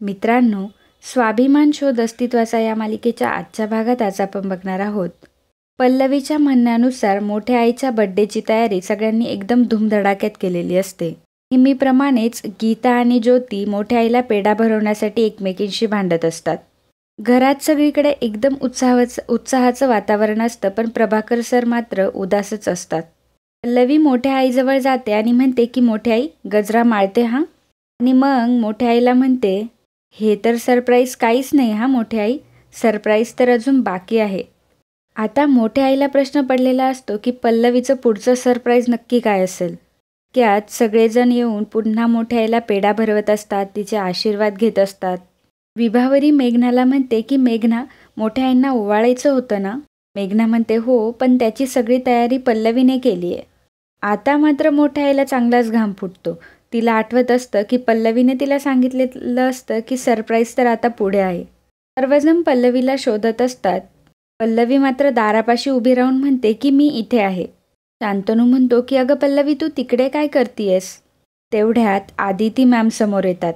मित्रांनो, स्वाभिमान शोध अस्तित्वाचा या मालिकेच्या आजच्या भागात आज आपण बघणार आहोत. पल्लवीच्या म्हणण्यानुसार मोठ्या आईच्या बड्डेची तयारी सगळ्यांनी एकदम धूमधडाक्यात केलेली असते. नेहमीप्रमाणेच गीता आणि ज्योती मोठ्या आईला पेढा भरवण्यासाठी एकमेकींशी भांडत असतात. घरात सगळीकडे एकदम उत्साहाचं वातावरण असतं, पण प्रभाकर सर मात्र उदासच असतात. पल्लवी मोठ्या आईजवळ जाते आणि म्हणते की मोठ्या आई, गजरा माळते हा. आणि मग मोठ्या आईला म्हणते, हे तर सरप्राईज काहीच नाही हा मोठ्या आई, सरप्राईज तर अजून बाकी आहे. आता मोठ्या आईला प्रश्न पडलेला असतो की पल्लवीचं पुढचं सरप्राईज नक्की काय असेल. त्यात सगळेजण येऊन पुन्हा मोठ्या आईला पेढा भरवत असतात, तिचे आशीर्वाद घेत असतात. विभावरी मेघनाला म्हणते की मेघना, मोठ्या आईंना ओवाळायचं होतं ना. मेघना म्हणते हो, पण त्याची सगळी तयारी पल्लवीने केली आहे. आता मात्र मोठ्या आईला चांगलाच घाम फुटतो. तिला आठवत असतं की पल्लवीने तिला सांगितलेलं असतं की सरप्राईज तर आता पुढे आहे. सर्वजण पल्लवीला शोधत असतात. पल्लवी मात्र दारापाशी उभी राहून म्हणते की मी इथे आहे. शांतनू म्हणतो की अगं पल्लवी, तू तिकडे काय करतीयस. तेवढ्यात आदिती मॅम समोर येतात.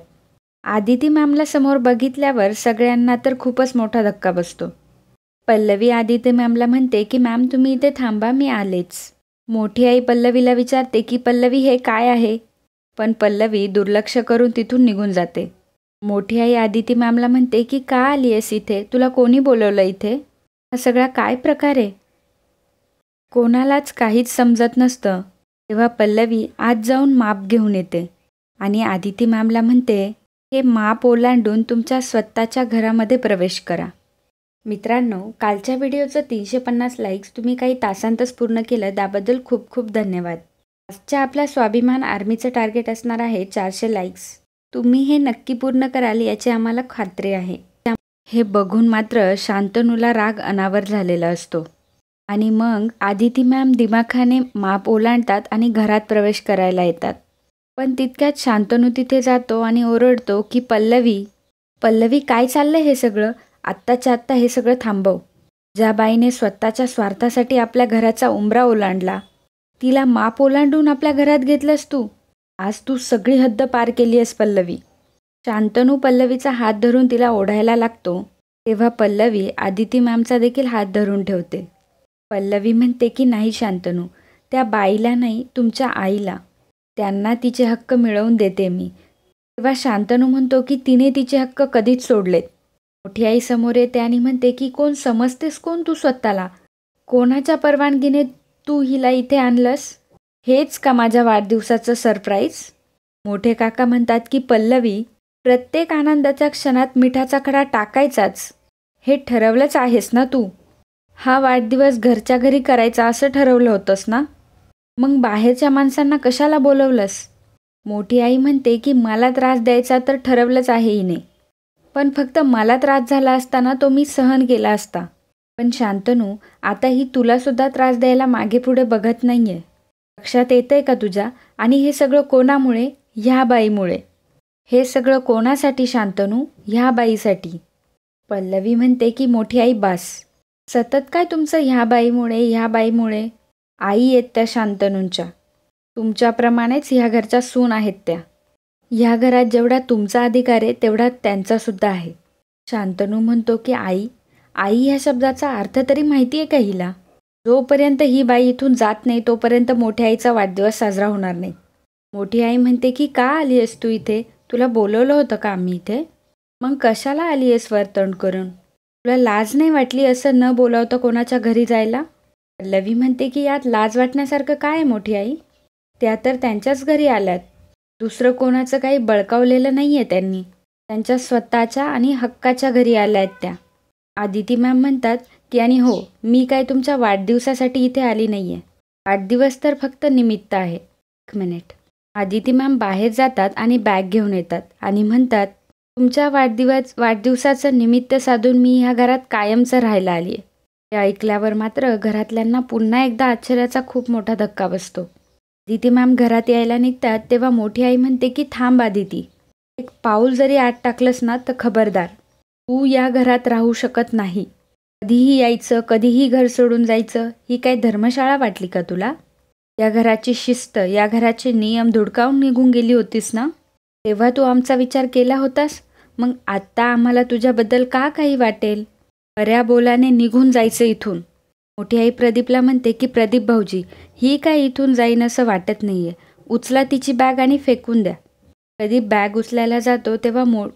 आदिती मॅमला समोर बघितल्यावर सगळ्यांना तर खूपच मोठा धक्का बसतो. पल्लवी आदिती मॅमला म्हणते की मॅम तुम्ही इथे थांबा, मी आलेच. मोठी आई पल्लवीला विचारते की पल्लवी हे काय आहे, पण पल्लवी दुर्लक्ष करून तिथून निघून जाते. मोठी आई आदिती मॅमला म्हणते की का आली आहेस इथे, तुला कोणी बोलवलं इथे, हा सगळा काय प्रकार आहे. कोणालाच काहीच समजत नसतं. तेव्हा पल्लवी आत जाऊन माप घेऊन येते आणि आदिती मॅमला म्हणते, हे माप ओलांडून तुमच्या स्वतःच्या घरामध्ये प्रवेश करा. मित्रांनो, कालच्या व्हिडिओचं 350 लाईक्स तुम्ही काही तासांतच पूर्ण केलं, त्याबद्दल खूप खूप धन्यवाद. आजच्या आपल्या स्वाभिमान आर्मीचं टार्गेट असणार आहे 400 लाईक्स. तुम्ही हे नक्की पूर्ण कराल याची आम्हाला खात्री आहे. हे बघून मात्र शांतनूला राग अनावर झालेला असतो आणि मग आदिती मॅम दिमाखाने माप ओलांडतात आणि घरात प्रवेश करायला येतात. पण तितक्यात शांतनू तिथे जातो आणि ओरडतो की पल्लवी काय चाललंय हे सगळं, आत्ताच्या आत्ता हे सगळं थांबव. ज्या बाईने स्वतःच्या स्वार्थासाठी आपल्या घराचा उंबरा ओलांडला, तिला माप ओलांडून आपल्या घरात घेतलंस तू. आज तू सगळी हद्द पार केली आहेस पल्लवी. शांतनू पल्लवीचा हात धरून तिला ओढायला लागतो. तेव्हा पल्लवी आदिती मॅमचा देखील हात धरून ठेवते. पल्लवी म्हणते की नाही शांतनू, त्या बाईला नाही, तुमच्या आईला, त्यांना तिचे हक्क मिळवून देते मी. तेव्हा शांतनू म्हणतो की तिने तिचे हक्क कधीच सोडलेत. मोठी आई समोर येते आणि म्हणते की कोण समजतेस, कोण तू स्वतःला, कोणाच्या परवानगीने तू हिला इथे आणलंस. हेच का माझ्या वाढदिवसाचं सरप्राईज. मोठे काका म्हणतात की पल्लवी, प्रत्येक आनंदाच्या क्षणात मिठाचा खडा टाकायचाच, हे ठरवलंच आहेस ना तू. हा वाढदिवस घरच्या घरी करायचा असं ठरवलं होतंस ना, मग बाहेरच्या माणसांना कशाला बोलवलंस. मोठी आई म्हणते की मला त्रास द्यायचा तर ठरवलंच आहे हिने, पण फक्त मला त्रास झाला असताना तो मी सहन केला असता. पण शांतनू, आता ही तुलासुद्धा त्रास द्यायला मागे पुढे बघत नाहीये. लक्षात येतंय का तुझ्या. आणि हे सगळं कोणामुळे, ह्या बाईमुळे. हे सगळं कोणासाठी शांतनू, ह्या बाईसाठी. पल्लवी म्हणते की मोठी आई बास, सतत काय तुमचं ह्या बाईमुळे. आई आहेत त्या शांतनूंच्या, तुमच्याप्रमाणेच ह्या घरच्या सून आहेत त्या. ह्या घरात जेवढा तुमचा अधिकार आहे तेवढा त्यांचासुद्धा आहे. शांतनू म्हणतो की आई ह्या शब्दाचा अर्थ तरी माहिती आहे का हिला. जोपर्यंत ही बाई इथून जात नाही तोपर्यंत मोठ्या आईचा वाढदिवस साजरा होणार नाही. मोठी आई म्हणते की का आली आहेस तू इथे, तुला बोलवलं होतं का आम्ही इथे. मग कशाला आली आहेस वर तोंड करून, तुला लाज नाही वाटली असं न बोलावता कोणाच्या घरी जायला. पल्लवी म्हणते की यात लाज वाटण्यासारखं काय आहे मोठी आई, त्या तर त्यांच्याच घरी आल्यात. दुसरं कोणाचं काही बळकावलेलं नाही आहे त्यांनी, त्यांच्या स्वतःच्या आणि हक्काच्या घरी आल्या आहेत त्या. आदिती मॅम म्हणतात की आणि हो, मी काय तुमच्या वाढदिवसासाठी इथे आली नाही आहे, वाढदिवस तर फक्त निमित्त आहे. 1 मिनिट. आदिती मॅम बाहेर जातात आणि बॅग घेऊन येतात आणि म्हणतात, तुमच्या वाढदिवसाचं निमित्त साधून मी ह्या घरात कायमचं राहायला आली आहे. हे ऐकल्यावर मात्र घरातल्यांना पुन्हा एकदा आश्चर्याचा खूप मोठा धक्का बसतो. आदिती मॅम घरात यायला निघतात तेव्हा मोठी आई म्हणते की थांब आदिती, एक पाऊल जरी आत टाकलंस ना तर खबरदार, तू या घरात राहू शकत नाही. कधीही यायचं, कधीही घर सोडून जायचं, ही काय धर्मशाळा वाटली का तुला. या घराची शिस्त, या घराचे नियम धुडकावून निघून गेली होतीस ना, तेव्हा तू आमचा विचार केला होतास. मग आत्ता आम्हाला तुझ्याबद्दल का काही वाटेल? बऱ्या बोलाने निघून जायचं इथून. मोठी आई प्रदीपला म्हणते की प्रदीप भाऊजी, ही काय इथून जाईन असं वाटत नाहीये. उचला तिची बॅग आणि फेकून द्या. प्रदीप बॅग उचलायला जातो तेव्हा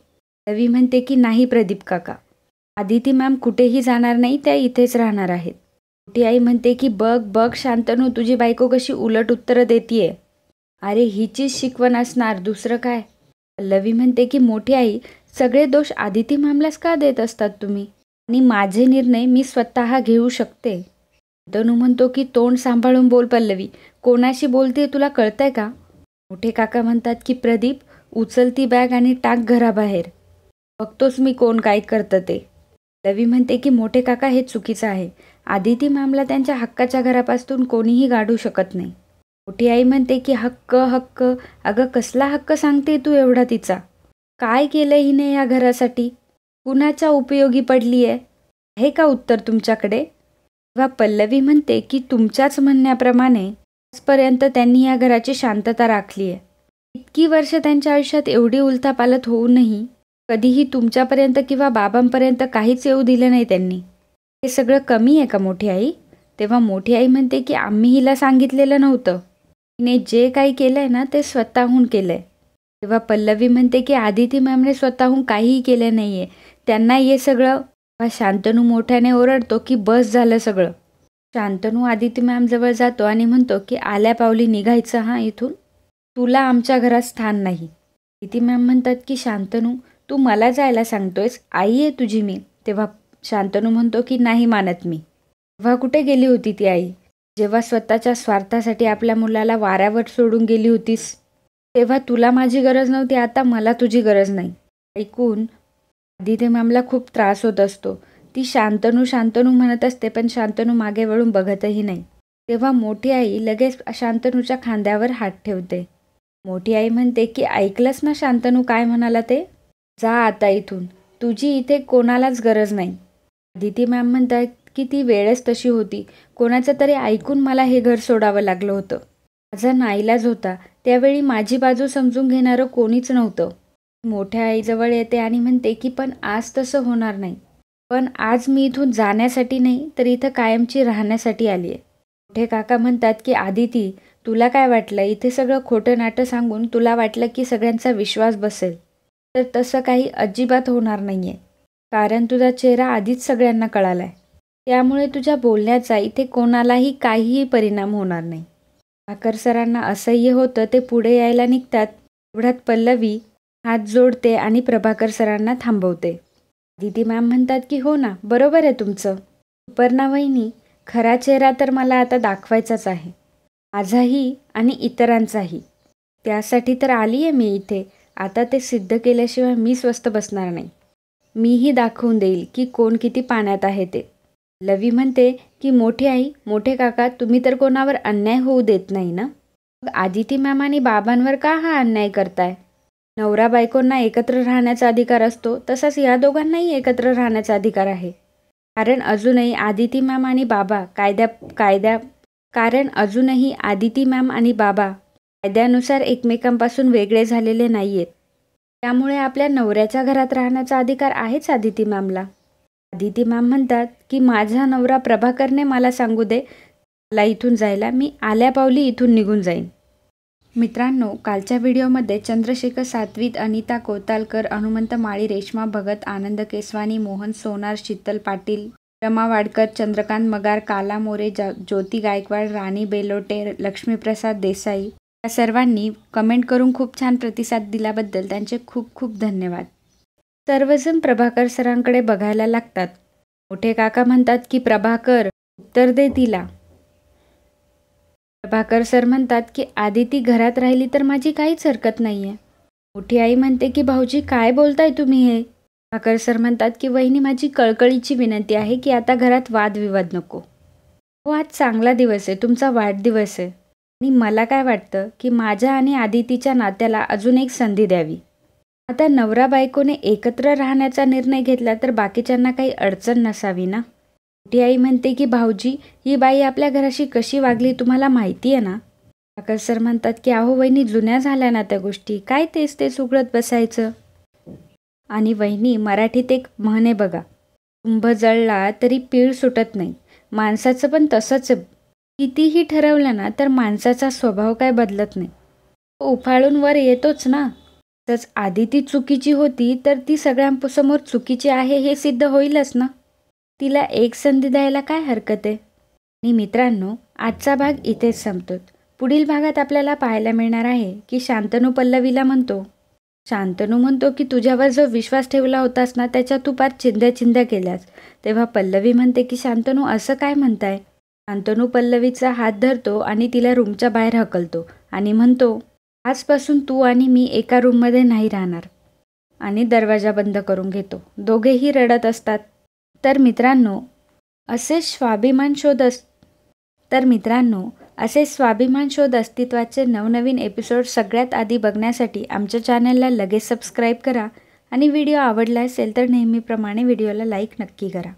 रवी म्हणते की नाही प्रदीप काका, आदिती मॅम कुठेही जाणार नाही, त्या इथेच राहणार आहेत. मोठी आई म्हणते की बघ बघ शांतनू, तुझी बायको कशी उलट उत्तरं देतीये. अरे हिचीच शिकवण असणार, दुसरं काय. पल्लवी म्हणते की मोठी आई, सगळे दोष आदिती मॅमलाच का देत असतात तुम्ही, आणि माझे निर्णय मी स्वतः घेऊ शकते. तनू म्हणतो की तोंड सांभाळून बोल पल्लवी, कोणाशी बोलते तुला कळतंय का? मोठे काका म्हणतात की प्रदीप, उचल ती बॅग आणि टाक घराबाहेर. बघतोच मी कोण काय करतं ते. पल्लवी म्हणते की मोठे काका, हे चुकीचं आहे. आदिती मॅमला त्यांच्या हक्काच्या घरापासून कोणीही गाडू शकत नाही. मोठी आई म्हणते की हक्क हक्क, अगं कसला हक्क सांगते तू एवढा तिचा? काय केलं हिने या घरासाठी? कुणाच्या उपयोगी पडली आहे का उत्तर तुमच्याकडे? तेव्हा पल्लवी म्हणते की तुमच्याच म्हणण्याप्रमाणे आजपर्यंत त्यांनी या घराची शांतता राखली आहे. इतकी वर्ष त्यांच्या आयुष्यात एवढी उलथापालथ होऊनही कधीही तुमच्यापर्यंत किंवा बाबांपर्यंत काहीच येऊ दिलं नाही त्यांनी. हे सगळं कमी आहे का मोठी आई? तेव्हा मोठी आई म्हणते की आम्ही हिला सांगितलेलं नव्हतं. तिने जे काही केलंय ना ते स्वतःहून केलंय. तेव्हा पल्लवी म्हणते की आदिती मॅमने स्वतःहून काहीही केलं नाहीये, त्यांना हे सगळं. शांतनू मोठ्याने ओरडतो की बस झालं सगळं. शांतनू आदिती मॅम जवळ जातो आणि म्हणतो की आल्या पावली निघायचं हां इथून, तुला आमच्या घरात स्थान नाही. आदिती मॅम म्हणतात की शांतनू, तू मला जायला सांगतोयस, आई आहे तुझी मी. तेव्हा शांतनू म्हणतो की नाही मानत मी. तेव्हा कुठे गेली होती ती आई, जेव्हा स्वतःच्या स्वार्थासाठी आपल्या मुलाला वाऱ्यावर सोडून गेली होतीस? तेव्हा तुला माझी गरज नव्हती, आता मला तुझी गरज नाही. ऐकून आदिती मॅमला खूप त्रास होत असतो. ती शांतनू शांतनू म्हणत असते, पण शांतनू मागे वळून बघतही नाही. तेव्हा मोठी आई लगेच शांतनूच्या खांद्यावर हात ठेवते. मोठी आई म्हणते की ऐकलंस ना शांतनू काय म्हणाला ते? जा आता इथून, तुझी इथे कोणालाच गरज नाही. आदिती मॅम म्हणतात की ती वेळच तशी होती, कोणाचं तरी ऐकून मला हे घर सोडावं लागलं होतं. माझा नाईलाज होता, त्यावेळी माझी बाजू समजून घेणारं कोणीच नव्हतं. मोठ्या आईजवळ येते आणि म्हणते की पण आज तसं होणार नाही. पण आज मी इथून जाण्यासाठी नाही, तर इथं कायमची राहण्यासाठी आली आहे. मोठे काका म्हणतात की आदिती, तुला काय वाटलं, इथे सगळं खोटं नाटं सांगून तुला वाटलं की सगळ्यांचा विश्वास बसेल, तर तसं काही अजिबात होणार नाही आहे. कारण तुझा चेहरा आधीच सगळ्यांना कळालाय. त्यामुळे तुझ्या बोलण्याचा इथे कोणालाही काहीही परिणाम होणार नाही. भाकर सरांना असह्य होतं, ते पुढे यायला निघतात. एवढ्यात पल्लवी हात जोडते आणि प्रभाकर सरांना थांबवते. आदिती मॅम म्हणतात की हो ना, बरोबर आहे तुमचं. सुपर्णा वहिनी, खरा चेहरा तर मला आता दाखवायचाच आहे, माझाही आणि इतरांचाही. त्यासाठी तर आली आहे मी इथे. आता ते सिद्ध केल्याशिवाय मी स्वस्थ बसणार नाही. मीही दाखवून देईल की कोण किती पाण्यात आहे ते. लवी म्हणते की मोठी आई, मोठे काका, तुम्ही तर कोणावर अन्याय होऊ देत नाही ना? मग आदिती मॅम आणि बाबांवर का हा अन्याय करताय? नवरा बायकोंना एकत्र राहण्याचा अधिकार असतो, तसाच या दोघांनाही एकत्र राहण्याचा अधिकार आहे. कारण अजूनही आदिती मॅम आणि बाबा कायद्यानुसार एकमेकांपासून वेगळे झालेले नाही आहेत. त्यामुळे आपल्या नवऱ्याच्या घरात राहण्याचा अधिकार आहेच आदिती मॅमला. आदिती मॅम म्हणतात की माझा नवरा प्रभाकरने मला सांगू दे मला इथून जायला, मी आल्या पावली इथून निघून जाईन. मित्रांनो, कालच्या व्हिडिओमध्ये चंद्रशेखर सातवीत, अनिता कोतालकर, हनुमंत माळी, रेश्मा भगत, आनंद केसवानी, मोहन सोनार, शीतल पाटील, रमा वाडकर, चंद्रकांत मगार, काला मोरे, ज्योती गायकवाड, राणी बेलोटे, लक्ष्मीप्रसाद देसाई या सर्वांनी कमेंट करून खूप छान प्रतिसाद दिल्याबद्दल त्यांचे खूप खूप धन्यवाद. सर्वजण प्रभाकर सरांकडे बघायला लागतात. मोठे काका म्हणतात की प्रभाकर, उत्तर दे तिला. प्रभाकर सर म्हणतात की आदिती घरात राहिली तर माझी काहीच हरकत नाही आहे. मोठी आई म्हणते की भाऊजी काय बोलताय तुम्ही हे? प्रभाकर सर म्हणतात की वहिनी, माझी कळकळीची विनंती आहे की आता घरात वादविवाद नको. हो, आज चांगला दिवस आहे, तुमचा वाढदिवस आहे, आणि मला काय वाटतं की माझ्या आणि आदितीच्या नात्याला अजून एक संधी द्यावी. आता नवरा बायकोने एकत्र राहण्याचा निर्णय घेतला तर बाकीच्यांना काही अडचण नसावी ना. मोठी आई म्हणते की भाऊजी, ही बाई आपल्या घराशी कशी वागली तुम्हाला माहिती आहे ना? प्रभाकर सर म्हणतात की अहो वहिनी, जुन्या झाल्या ना त्या गोष्टी, काय तेच उघडत बसायचं. आणि वहिनी, मराठीत एक म्हण आहे बघा, कुंभ जळला तरी पीळ सुटत नाही. माणसाचं पण तसंच आहे. कितीही ठरवलं ना तर माणसाचा स्वभाव काय बदलत नाही. तो उफाळून वर येतोच ना. तसंच आधी ती चुकीची होती तर ती सगळ्यांसमोर चुकीची आहे हे सिद्ध होईलच ना. तिला एक संधी द्यायला काय हरकत आहे. आणि मित्रांनो, आजचा भाग इथेच संपतो. पुढील भागात आपल्याला पाहायला मिळणार आहे की शांतनू पल्लवीला म्हणतो की तुझ्यावर जो विश्वास ठेवला होतास ना त्याच्या तू पार चिंध्या केल्यास. तेव्हा पल्लवी म्हणते की शांतनू असं काय म्हणताय. शांतनू पल्लवीचा हात धरतो आणि तिला रूमच्या बाहेर हकलतो आणि म्हणतो, आजपासून तू आणि मी एका रूममध्ये नाही राहणार. आणि दरवाजा बंद करून घेतो. दोघेही रडत असतात. तर मित्रांनो, असे स्वाभिमान शोध अस्तित्वाचे नवनवीन एपिसोड सगळ्यात आधी बघण्यासाठी आमच्या चॅनलला लगेच सबस्क्राईब करा आणि व्हिडिओ आवडला असेल तर नेहमीप्रमाणे व्हिडिओला लाईक नक्की करा.